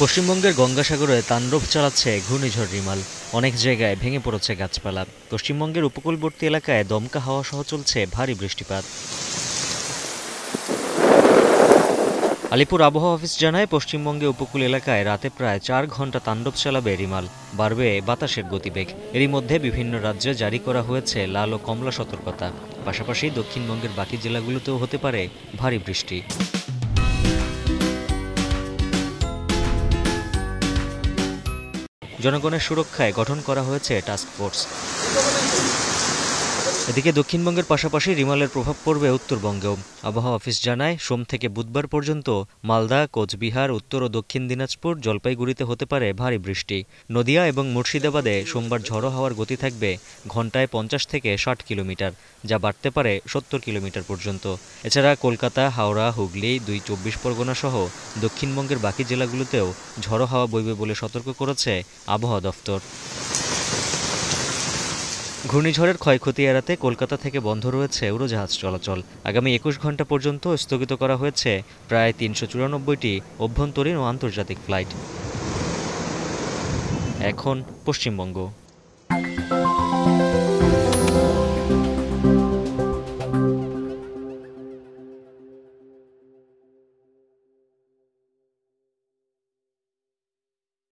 পশ্চিমবঙ্গের গঙ্গাসাগরে তাণ্ডব চালাচ্ছে ঘূর্ণিঝড় রিমাল। অনেক জায়গায় ভেঙে পড়েছে গাছপালা। পশ্চিমবঙ্গের উপকূলবর্তী এলাকায় দমকা হাওয়া সহ চলছে ভারী বৃষ্টিপাত। আলিপুর আবহাওয়া অফিস জানায়, পশ্চিমবঙ্গে উপকূল এলাকায় রাতে প্রায় ৪ ঘন্টা তাণ্ডব চালাবে রিমাল। বাড়বে বাতাসের গতিবেগ। এরই মধ্যে বিভিন্ন রাজ্যে জারি করা হয়েছে লাল ও কমলা সতর্কতা। পাশাপাশি দক্ষিণবঙ্গের বাকি জেলাগুলোতেও হতে পারে ভারী বৃষ্টি। জনগণের সুরক্ষায় গঠন করা হয়েছে টাস্ক ফোর্স। এদিকে দক্ষিণবঙ্গের পাশাপাশি রিমালের প্রভাব পড়বে উত্তরবঙ্গেও। আবহাওয়া অফিস জানায়, সোম থেকে বুধবার পর্যন্ত মালদা, কোচবিহার, উত্তর ও দক্ষিণ দিনাজপুর, জলপাইগুড়িতে হতে পারে ভারী বৃষ্টি। নদিয়া এবং মুর্শিদাবাদে সোমবার ঝড়ো হাওয়ার গতি থাকবে ঘন্টায় ৫০ থেকে ৬০ কিলোমিটার, যা বাড়তে পারে ৭০ কিলোমিটার পর্যন্ত। এছাড়া কলকাতা, হাওড়া, হুগলি, ২ চব্বিশ পরগনা সহ দক্ষিণবঙ্গের বাকি জেলাগুলোতেও ঝড়ো হাওয়া বইবে বলে সতর্ক করেছে আবহাওয়া দফতর। ঘূর্ণিঝড়ের ক্ষয়ক্ষতি এড়াতে কলকাতা থেকে বন্ধ রয়েছে উড়োজাহাজ চলাচল। আগামী ২১ ঘন্টা পর্যন্ত স্থগিত করা হয়েছে প্রায় ৩৯৪টি অভ্যন্তরীণ ও আন্তর্জাতিক ফ্লাইট। এখন পশ্চিমবঙ্গ।